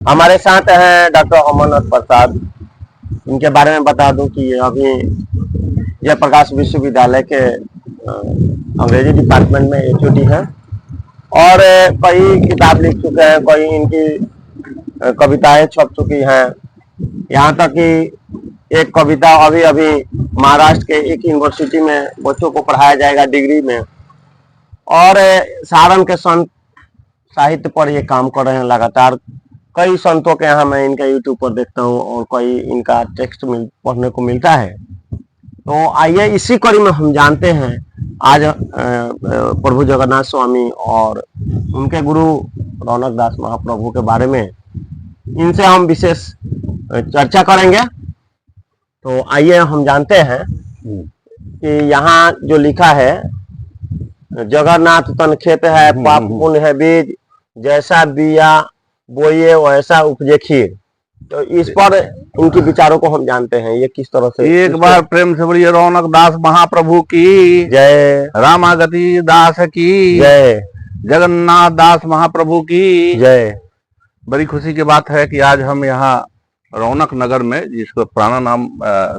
हमारे साथ हैं डॉक्टर अमरनाथ प्रसाद। इनके बारे में बता दूं कि ये अभी जयप्रकाश विश्वविद्यालय के अंग्रेजी डिपार्टमेंट में एचओडी है और कई किताब लिख चुके हैं, कई इनकी कविताएं छप चुकी हैं। यहाँ तक कि एक कविता अभी अभी महाराष्ट्र के एक यूनिवर्सिटी में बच्चों को पढ़ाया जाएगा डिग्री में। और सारण के संत साहित्य पर ये काम कर रहे हैं लगातार। कई संतों के यहाँ मैं इनका यूट्यूब पर देखता हूँ और कई इनका टेक्स्ट पढ़ने को मिलता है। तो आइए इसी कड़ी में हम जानते हैं आज प्रभु जगन्नाथ स्वामी और उनके गुरु रौनक दास महाप्रभु के बारे में इनसे हम विशेष चर्चा करेंगे। तो आइए हम जानते हैं कि यहाँ जो लिखा है, जगन्नाथ तन खेत है, पाप पुण्य है बीज, जैसा बिया बोइए वैसा उपजे खीर। तो इस पर उनके विचारों को हम जानते हैं, ये किस तरह से। एक बार प्रेम से बोलिए रौनक दास महाप्रभु की जय, रामागति दास की जय, जगन्नाथ दास महाप्रभु की जय। बड़ी खुशी की बात है कि आज हम यहाँ रौनक नगर में, जिसका पुराना नाम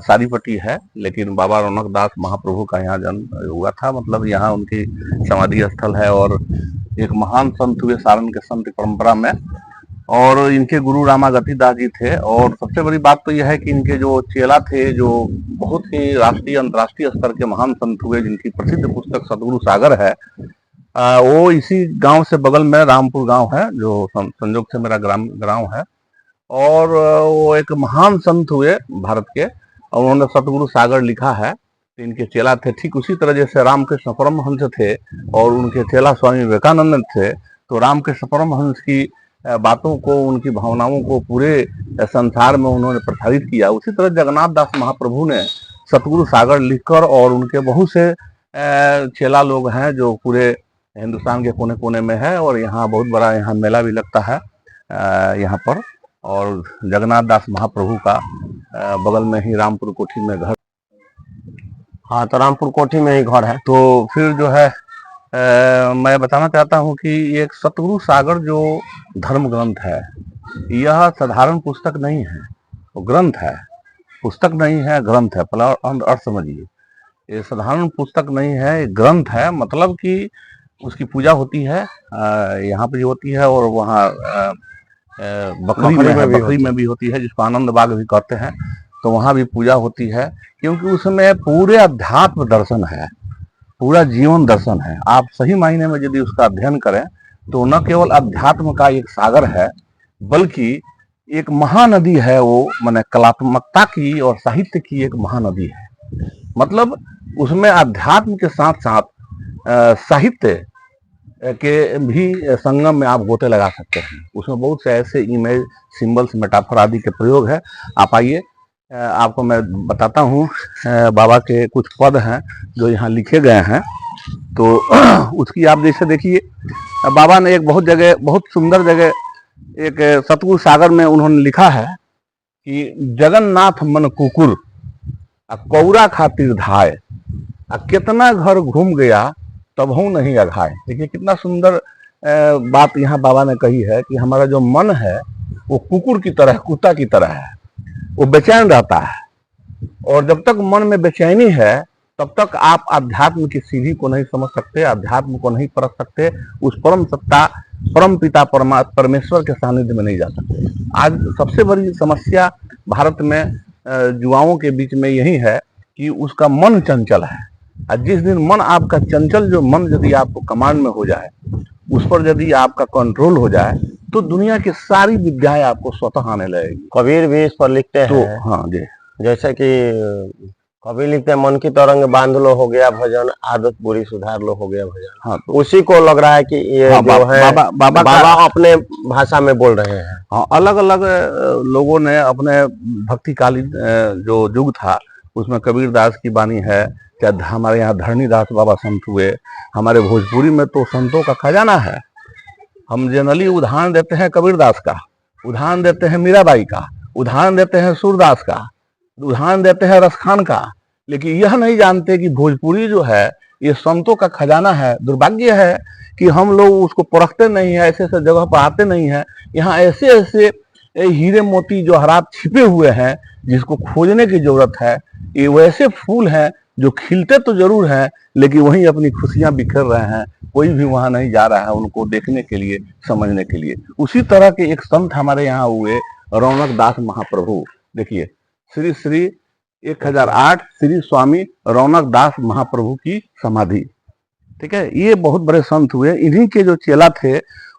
सारीपट्टी है, लेकिन बाबा रौनक दास महाप्रभु का यहाँ जन्म हुआ था। मतलब यहाँ उनकी समाधि स्थल है और एक महान संत हुए सारण के संत परंपरा में, और इनके गुरु रामागति दास जी थे। और सबसे बड़ी बात तो यह है कि इनके जो चेला थे, जो बहुत ही राष्ट्रीय अंतर्राष्ट्रीय स्तर के महान संत हुए, जिनकी प्रसिद्ध पुस्तक सतगुरु सागर है, वो इसी गांव से बगल में रामपुर गांव है, जो संयोग से मेरा गांव है। और वो एक महान संत हुए भारत के, और उन्होंने सतगुरु सागर लिखा है। इनके चेला थे, ठीक उसी तरह जैसे रामकृष्ण परमहंस थे और उनके चेला स्वामी विवेकानंद थे। तो रामकृष्ण परमहंस की बातों को, उनकी भावनाओं को पूरे संसार में उन्होंने प्रसारित किया। उसी तरह जगन्नाथ दास महाप्रभु ने सतगुरु सागर लिखकर, और उनके बहुत से चेला लोग हैं जो पूरे हिंदुस्तान के कोने कोने में है, और यहाँ बहुत बड़ा यहाँ मेला भी लगता है यहाँ पर। और जगन्नाथ दास महाप्रभु का बगल में ही रामपुर कोठी में घर। हाँ, तो रामपुर कोठी में ही घर है। तो फिर जो है मैं बताना चाहता हूँ कि एक सतगुरु सागर जो धर्म ग्रंथ है, यह साधारण पुस्तक नहीं है, वो ग्रंथ है। पुस्तक नहीं है, ग्रंथ है। पहला अर्थ समझिए, ये साधारण पुस्तक नहीं है, ग्रंथ है। मतलब कि उसकी पूजा होती है, यहाँ पे होती है, और वहाँ बकरी में भी होती है, जिसको आनंद बाग भी कहते हैं। तो वहाँ भी पूजा होती है, क्योंकि उसमें पूरे अध्यात्म दर्शन है, पूरा जीवन दर्शन है। आप सही मायने में यदि उसका अध्ययन करें तो न केवल अध्यात्म का एक सागर है, बल्कि एक महानदी है। वो माने कलात्मकता की और साहित्य की एक महानदी है। मतलब उसमें अध्यात्म के साथ साथ साहित्य के भी संगम में आप गोते लगा सकते हैं। उसमें बहुत से ऐसे इमेज, सिंबल्स, मेटाफर आदि के प्रयोग है। आप आइए, आपको मैं बताता हूँ। बाबा के कुछ पद हैं जो यहाँ लिखे गए हैं, तो उसकी आप जैसे देखिए, बाबा ने एक बहुत जगह, बहुत सुंदर जगह, एक सतगुरु सागर में उन्होंने लिखा है कि जगन्नाथ मन कुकुर कौरा खातिर धाय, कितना घर घूम गया तबहू नहीं अघाय। देखिए कितना सुंदर बात यहाँ बाबा ने कही है कि हमारा जो मन है वो कुकुर की तरह, कुत्ता की तरह है, वो बेचैन रहता है। और जब तक मन में बेचैनी है तब तक आप अध्यात्म की सीढ़ी को नहीं समझ सकते, अध्यात्म को नहीं परख सकते, उस परम सत्ता, परम पिता परमेश्वर के सानिध्य में नहीं जा सकते। आज सबसे बड़ी समस्या भारत में युवाओं के बीच में यही है कि उसका मन चंचल है। और जिस दिन मन आपका चंचल, जो मन यदि आपको कमांड में हो जाए, उस पर यदि आपका कंट्रोल हो जाए, तो दुनिया की सारी विद्याएं आपको स्वतः आने लगेगी। कबीर भी इस पर लिखते हैं। तो हाँ जी, जैसे कि कबीर लिखते हैं, मन की तरंग बांध लो हो गया भजन, आदत बुरी सुधार लो हो गया भजन। हाँ, तो उसी को लग रहा है कि ये जो है बाबा अपने भाषा में बोल रहे हैं। हाँ, अलग अलग लोगों ने अपने भक्तिकालीन जो युग था उसमें कबीर दास की वाणी है, चाहे हमारे यहाँ धरणी दास बाबा संत हुए, हमारे भोजपुरी में तो संतों का खजाना है। हम जनरली उदाहरण देते हैं कबीर दास का, उदाहरण देते हैं मीराबाई का, उदाहरण देते हैं सूरदास का, उदाहरण देते हैं रसखान का, लेकिन यह नहीं जानते कि भोजपुरी जो है ये संतों का खजाना है। दुर्भाग्य है कि हम लोग उसको परखते नहीं है, ऐसे ऐसे जगह पर आते नहीं है। यहाँ ऐसे ऐसे ये हीरे मोती जो हरात छिपे हुए हैं, जिसको खोजने की जरूरत है, ये वैसे फूल हैं जो खिलते तो जरूर हैं लेकिन वहीं अपनी खुशियां बिखेर रहे हैं। कोई भी वहां नहीं जा रहा है उनको देखने के लिए, समझने के लिए। उसी तरह के एक संत हमारे यहाँ हुए, रौनक दास महाप्रभु। देखिए, श्री श्री 1008 श्री स्वामी रौनक दास महाप्रभु की समाधि, ठीक है। ये बहुत बड़े संत हुए। इन्हीं के जो चेला थे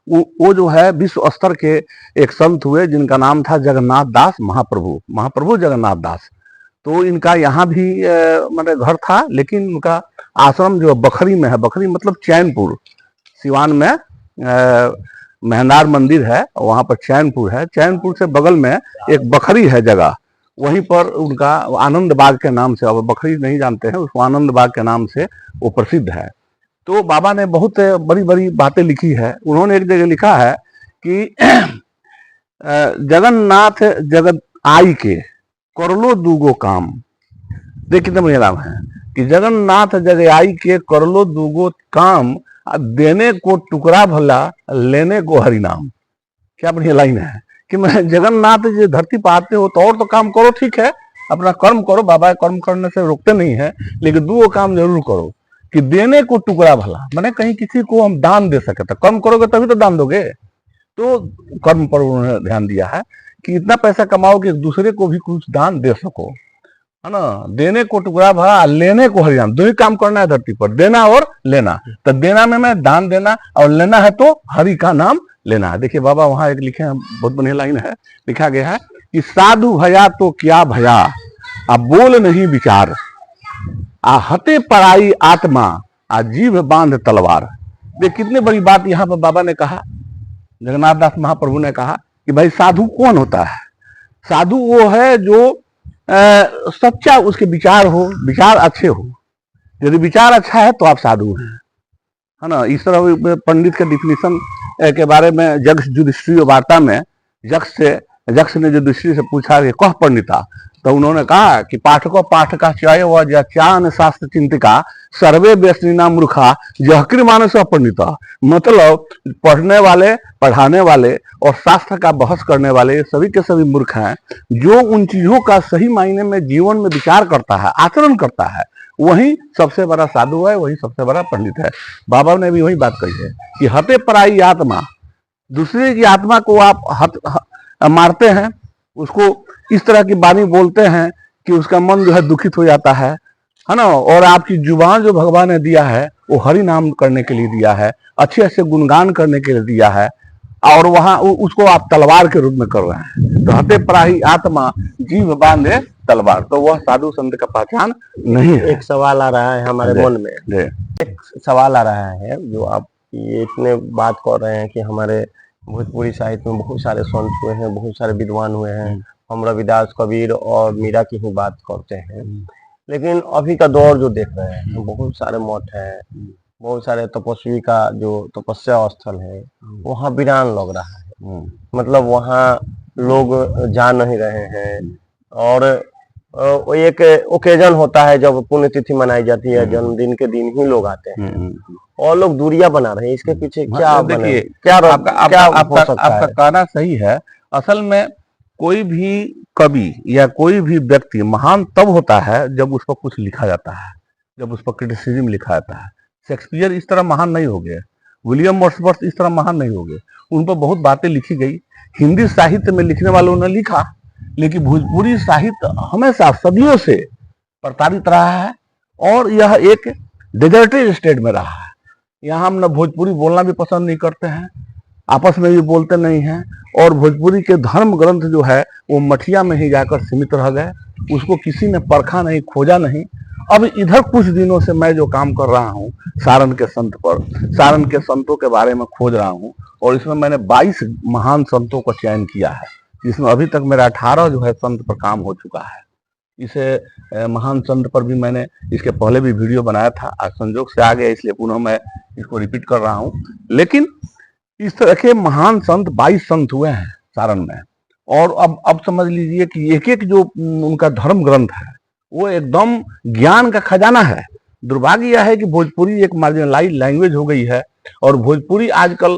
वो जो है विश्व स्तर के एक संत हुए जिनका नाम था जगन्नाथ दास महाप्रभु, महाप्रभु जगन्नाथ दास। तो इनका यहाँ भी मतलब घर था, लेकिन उनका आश्रम जो बखरी में है, बखरी मतलब चैनपुर, सिवान में मेहनार मंदिर है, वहां पर चैनपुर है। चैनपुर से बगल में एक बखरी है जगह, वहीं पर उनका आनंद बाग के नाम से, अब बखरी नहीं जानते हैं उसको, आनंद बाग के नाम से वो प्रसिद्ध है। तो बाबा ने बहुत बड़ी बड़ी बातें लिखी है। उन्होंने एक जगह लिखा है कि जगन्नाथ जगत आई के करलो दूगो काम। देख कितने बढ़िया नाम है कि जगन्नाथ जग आई के करलो दूगो काम, देने को टुकड़ा भला लेने को हरि नाम। क्या बढ़िया लाइन है कि मैं जगन्नाथ जी धरती पर आते हो तो और तो काम करो, ठीक है, अपना कर्म करो, बाबा कर्म करने से रोकते नहीं है, लेकिन दो काम जरूर करो कि देने को टुकड़ा भला, मैंने कहीं किसी को हम दान दे सके। तो कर्म करोगे तभी तो दान दोगे। तो कर्म पर उन्होंने ध्यान दिया है कि इतना पैसा कमाओ कि एक दूसरे को भी कुछ दान दे सको, है ना। देने को टुकड़ा भला, लेने को हरि नाम। दो ही काम करना है धरती पर, देना और लेना। तो देना में मैं दान देना, और लेना है तो हरि का नाम लेना है। देखिए बाबा वहां एक लिखे हैं, बहुत बढ़िया लाइन है, लिखा गया है कि साधु भया तो क्या भया, अब बोल नहीं विचार, आ हते पराई आत्मा, आ जीव बांध तलवार। देख कितने बड़ी बात यहाँ पर बाबा ने कहा, जगन्नाथ दास महाप्रभु ने कहा कि भाई साधु कौन होता है। साधु वो है जो सच्चा उसके विचार हो, विचार अच्छे हो। यदि विचार अच्छा है तो आप साधु हैं, है ना। इस तरह पंडित के डिफिनीशन के बारे में जक्ष युधिष्ठिर वार्ता में जक्ष ने युधिष्ठिर से पूछा कि कह पंडिता, तो उन्होंने कहा कि पाठको पाठ का चय व ज्ञान शास्त्र चिंतिका सर्वे व्यसनीना मूर्खा जहकृ मानस पंडिता। मतलब पढ़ने वाले, पढ़ाने वाले और शास्त्र का बहस करने वाले सभी के सभी मूर्ख हैं। जो उन चीजों का सही मायने में जीवन में विचार करता है, आचरण करता है, वही सबसे बड़ा साधु है, वही सबसे बड़ा पंडित है। बाबा ने भी वही बात कही है कि हते पराई आत्मा, दूसरे की आत्मा को आप मारते हैं, उसको इस तरह की वाणी बोलते हैं कि उसका मन जो है दुखित हो जाता है ना। और आपकी जुबान जो भगवान ने दिया है वो हरि नाम करने के लिए दिया है, अच्छे अच्छे गुणगान करने के लिए दिया है, और वहां उसको आप तलवार के रूप में कर रहे हैं। तो हते पराई आत्मा जीव बांधे तलवार, तो वह साधु संत का पहचान नहीं है। एक सवाल आ रहा है हमारे मन में, एक सवाल आ रहा है जो आप ये इतने बात कर रहे हैं कि हमारे भोजपुरी साहित्य में बहुत सारे संत हुए हैं, बहुत सारे विद्वान हुए हैं, हम रविदास, कबीर और मीरा की ही बात करते हैं। लेकिन अभी का दौर जो देख रहे हैं, बहुत सारे मठ हैं, बहुत सारे तपस्वी का जो तपस्या स्थल है वहाँ वीरान लग रहा है। मतलब वहाँ लोग जा नहीं रहे हैं, और एक ओकेजन होता है जब पुण्यतिथि मनाई जाती है, जन्मदिन के दिन ही लोग आते हैं और लोग दूरियां बना रहे हैं। इसके पीछे क्या देखिए, क्या आपका कहना सही है। असल में कोई भी कवि या कोई भी व्यक्ति महान तब होता है जब उस पर कुछ लिखा जाता है, जब उस पर क्रिटिसिज्म लिखा जाता है। शेक्सपियर इस तरह महान नहीं हो गए, विलियम वर्ड्सवर्थ इस तरह महान नहीं हो गए। उन पर बहुत बातें लिखी गई, हिंदी साहित्य में लिखने वालों ने लिखा, लेकिन भोजपुरी साहित्य हमेशा सदियों से प्रताड़ित रहा है और यह एक डेजर्टेड स्टेट में रहा है। यहाँ हम न भोजपुरी बोलना भी पसंद नहीं करते हैं, आपस में भी बोलते नहीं हैं, और भोजपुरी के धर्म ग्रंथ जो है वो मठिया में ही जाकर सीमित रह गए, उसको किसी ने परखा नहीं, खोजा नहीं। अब इधर कुछ दिनों से मैं जो काम कर रहा हूँ सारण के संत पर, सारण के संतों के बारे में खोज रहा हूँ, और इसमें मैंने 22 महान संतों का चयन किया है, जिसमें अभी तक मेरा 18 जो है संत पर काम हो चुका है। इसे महान संत पर भी मैंने इसके पहले भी वीडियो बनाया था, आज संजोग से आ गया इसलिए पुनः मैं इसको रिपीट कर रहा हूँ। लेकिन इस तरह के महान संत 22 संत हुए हैं सारण में, और अब समझ लीजिए कि एक एक जो उनका धर्म ग्रंथ है वो एकदम ज्ञान का खजाना है। दुर्भाग्य यह है कि भोजपुरी एक मार्जिनलाइज लैंग्वेज हो गई है, और भोजपुरी आजकल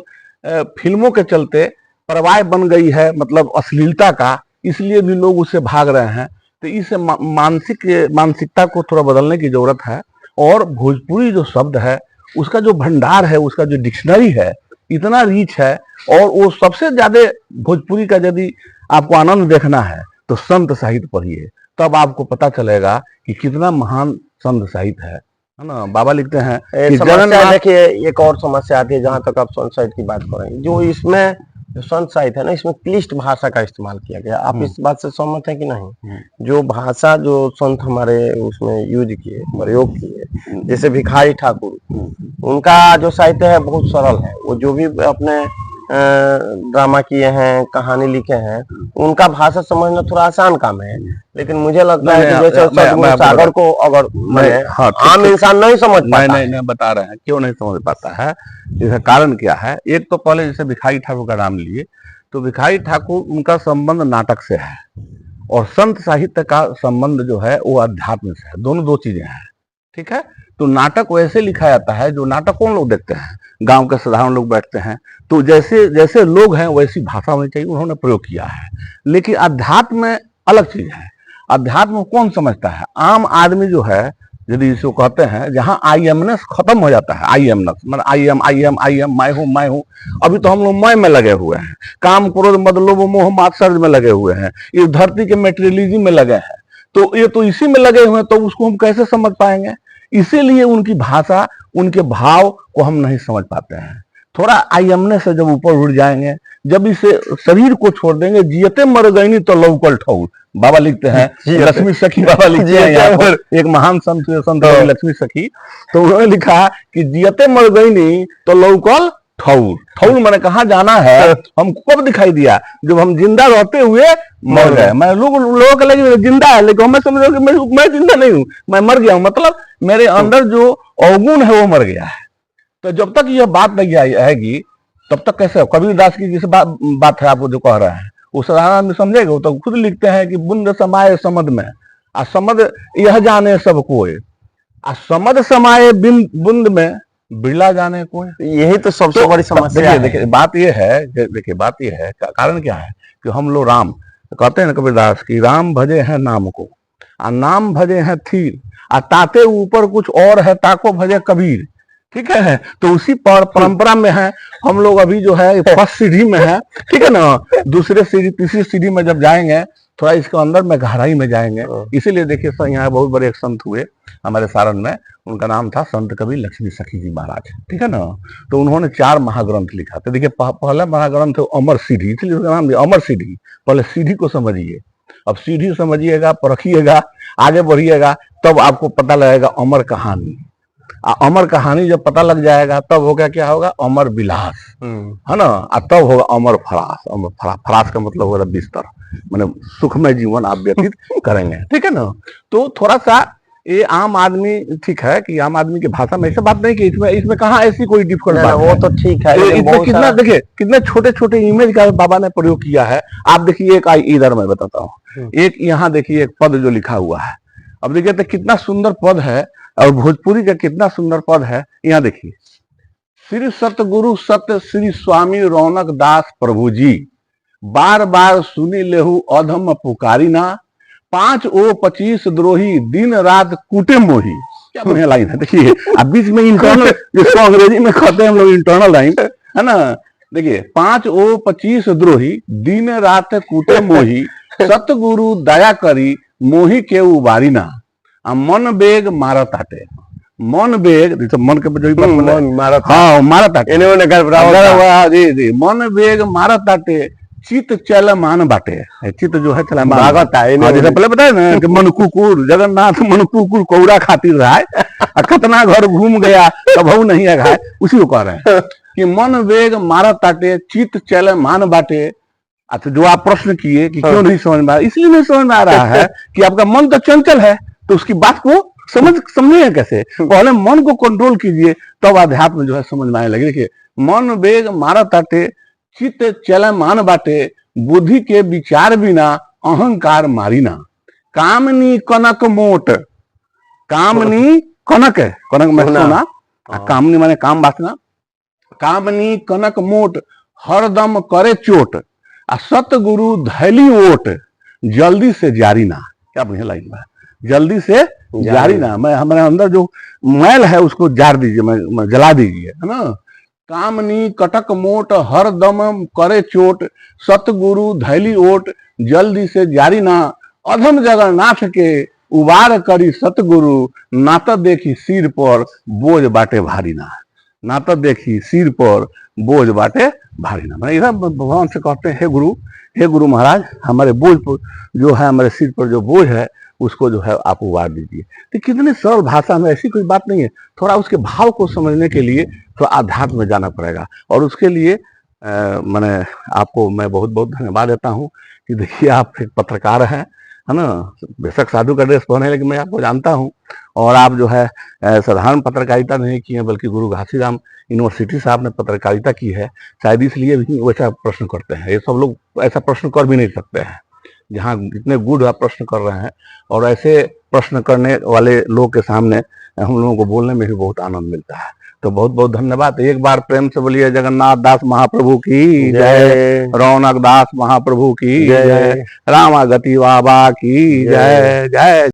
फिल्मों के चलते परवाह बन गई है, मतलब अश्लीलता का, इसलिए भी लोग उससे भाग रहे हैं। तो इस मानसिकता को थोड़ा बदलने की जरूरत है। और भोजपुरी जो शब्द है उसका जो भंडार है, उसका जो डिक्शनरी है, इतना रीच है। और वो सबसे ज्यादा भोजपुरी का यदि आपको आनंद देखना है तो संत साहित्य पढ़िए, तब आपको पता चलेगा कि कितना महान संत साहित्य है ना। बाबा लिखते हैं कि समस्या देखिए, एक और समस्या आती है जहां तक आप संत साहित्य की बात करेंगे, जो इसमें जो संत साहित्य है ना, इसमें क्लिष्ट भाषा का इस्तेमाल किया गया। आप इस बात से सहमत हैं कि नहीं? जो भाषा जो संत हमारे उसमें यूज किए, प्रयोग किए, जैसे भिखारी ठाकुर, उनका जो साहित्य है बहुत सरल है। वो जो भी अपने ड्रामा किए हैं, कहानी लिखे हैं, उनका भाषा समझना थोड़ा आसान काम है। लेकिन मुझे लगता है कि जैसे सद्गुरु सागर को अगर आम इंसान नहीं समझ पाता, नहीं बता रहे हैं क्यों नहीं समझ पाता है, इसका कारण क्या है। एक तो पहले जैसे भिखारी ठाकुर का नाम लिए, तो भिखारी ठाकुर उनका संबंध नाटक से है, और संत साहित्य का संबंध जो है वो अध्यात्म से है। दोनों दो चीजें हैं, ठीक है। तो नाटक वैसे लिखा जाता है, जो नाटक कौन लोग देखते हैं, गांव के साधारण लोग बैठते हैं, तो जैसे जैसे लोग हैं वैसी भाषा होनी चाहिए, उन्होंने प्रयोग किया है। लेकिन अध्यात्म में अलग चीज है। अध्यात्म कौन समझता है? आम आदमी जो है, यदि इसको कहते हैं, जहां आई एमनेस खत्म हो जाता है, आई एमनेस मतलब आई एम मैं हूं। अभी तो हम लोग मैं में लगे हुए हैं, काम क्रोध मद लोभ मोह मात्सर्य में लगे हुए हैं, इस धरती के मेटेरियलिज्म में लगे हैं। तो ये तो इसी में लगे हुए हैं, तो उसको हम कैसे समझ पाएंगे? इसीलिए उनकी भाषा, उनके भाव को हम नहीं समझ पाते हैं। थोड़ा आयमने से जब ऊपर उड़ जाएंगे, जब इसे शरीर को छोड़ देंगे, जियते मर गईनी तो लौकल ठौर, बाबा लिखते हैं, लक्ष्मी सखी बाबा लिखते हैं यहाँ पर, एक महान संत लक्ष्मी सखी, तो उन्होंने लिखा कि जियते मर गईनी तो लौकल ठौर। ठौर मैंने कहा जाना है, हमको कब दिखाई दिया? जब हम जिंदा रहते हुए मर गए। मैं लोगों के लगे जिंदा है, लेकिन मैं समझ रहा हूँ मैं जिंदा नहीं हूँ, मैं मर गया हूँ, मतलब मेरे अंदर जो अवगुण है वो मर गया है। तो जब तक यह बात नहीं आएगी तब तक कैसे? कबीरदास की जिस बात है आपको जो कह रहे हैं, वो साधारण आदमी समझेगा। तो खुद लिखते हैं कि बुंद समाये समद में, आ समद यह जाने सब कोई, आ समद समाये बुंद में बिरला जाने कोई। यही तो सबसे बड़ी समस्या है। देखिए बात यह है, कारण क्या है कि हम लोग राम कहते हैं ना, कबीरदास की राम भजे हैं नाम को, आ नाम भजे हैं थीर, आ ताते ऊपर कुछ और है ताको भजे कबीर। ठीक है, तो उसी परंपरा में है हम लोग अभी जो है फर्स्ट सीढ़ी में है, ठीक है ना। दूसरे सीढ़ी तीसरी सीढ़ी में जब जाएंगे, थोड़ा इसके अंदर में गहराई में जाएंगे। इसीलिए देखिए यहाँ बहुत बड़े एक संत हुए हमारे सारण में, उनका नाम था संत कवि लक्ष्मी सखी जी महाराज, ठीक है ना। तो उन्होंने 4 महाग्रंथ लिखा था। देखिए पहला महाग्रंथ है अमर सीढ़ी, इसलिए उसका नाम दिया अमर सीढ़ी। पहले सीढ़ी को समझिए, अब सीढ़ी समझिएगा, परखिएगा, आगे बढ़िएगा, तब आपको पता लगेगा अमर कहानी। अमर कहानी जब पता लग जाएगा तब होगा क्या होगा? अमर विलास, है ना। तब होगा अमर फरास। अमर फरास का मतलब होगा बिस्तर, मतलब सुखमय जीवन आप व्यतीत करेंगे, ठीक है ना। तो थोड़ा सा ये आम आदमी, ठीक है कि आम आदमी की भाषा में ऐसे बात नहीं कि इसमें कहाँ ऐसी कोई डिफिकल्ट बात है, वो तो ठीक है। इसमें कितना देखिए कितने छोटे छोटे इमेज का बाबा ने प्रयोग किया है। आप देखिए एक इधर मैं बताता हूँ, एक यहाँ देखिए एक पद जो लिखा हुआ है। अब देखिए तो कितना सुंदर पद है, और भोजपुरी का कितना सुंदर पद है। यहाँ देखिए, श्री सतगुरु सत्य श्री स्वामी रौनक दास प्रभु जी, बार बार सुनी लेहु अधम पुकारी ना, 5 ओ 25 द्रोही दिन रात कूटे मोही। क्या बढ़िया लाइन है, देखिए। अब बीच में इंटरनल, जिसको अंग्रेजी में कहते हैं हम लोग इंटरनल लाइन, है ना। देखिए 5 ओ 25 द्रोही दिन रात कूटे मोही, सतगुरु दया करी मोही के उबारी ना, मन बेग मारत आटे। मन बेग मन के जो मारत, हाँ मारत आटे, जी मन बेग मारत आटे, चित चल मान बाटे। चित जो है चला भागत है, जैसे पहले बताए ना कि मन कुकुर, जगन्नाथ मन कुकुर कौड़ा खातिर रहा है, खतना घर घूम गया तब नहीं है, उसी को कह रहे हैं कि मन बेग मारत आटे, चित चल मान बाटे। अच्छा, जो आप प्रश्न किए कि क्यों नहीं समझ में आ रहा, इसलिए नहीं समझ में आ रहा है कि आपका मन तो चंचल है, तो उसकी बात को समझिए कैसे। पहले मन को कंट्रोल कीजिए, तब अध्यात्म जो है समझ में आने लगे। देखिए, मन बेग मारत आटे, चित्त चल मान बाटे, बुद्धि के विचार बिना अहंकार मारिना, कामनी कनक मोट। कामनी कनक है, कनक में सोना, कामनी माने काम वासना। कामनी कनक मोट हरदम करे चोट, आ सतगुरु धैली ओट, जल्दी से जारी ना। क्या बढ़िया लाइन है, जल्दी से जारी ना। मैं हमारे अंदर जो मैल है उसको जार दीजिए, मैं जला दीजिए, है ना। कामनी कटक मोट, हर दम करे चोट, सतगुरु धैली ओट, जल्दी से जारी ना। अधम जगन्नाथ के उबार करी सतगुरु, नाता देखी सिर पर बोझ बाटे भारी ना। नाता देखी सिर पर बोझ बाटे भारी ना। मैंने इधर भगवान से कहते हैं, हे गुरु महाराज, हमारे बोझ पर जो है, हमारे सिर पर जो बोझ है उसको जो है आप उबार दीजिए। तो कितनी सरल भाषा में, ऐसी कोई बात नहीं है। थोड़ा उसके भाव को समझने के लिए थोड़ा आध्यात्म में जाना पड़ेगा, और उसके लिए मैंने आपको मैं बहुत बहुत धन्यवाद देता हूँ कि देखिए आप एक पत्रकार हैं, है ना। बेशक साधु का ड्रेस पहने, लेकिन मैं आपको जानता हूँ, और आप जो है साधारण पत्रकारिता नहीं की है, बल्कि गुरु घासीराम यूनिवर्सिटी से आपने पत्रकारिता की है। शायद इसलिए भी वैसा प्रश्न करते हैं। ये सब लोग ऐसा प्रश्न कर भी नहीं सकते हैं, जहाँ इतने गुड आप प्रश्न कर रहे हैं। और ऐसे प्रश्न करने वाले लोग के सामने हम लोगों को बोलने में भी बहुत आनंद मिलता है। तो बहुत बहुत धन्यवाद। एक बार प्रेम से बोलिए जगन्नाथ दास महाप्रभु की जय, रौनक दास महाप्रभु की जय, रामागति बाबा की जय जय।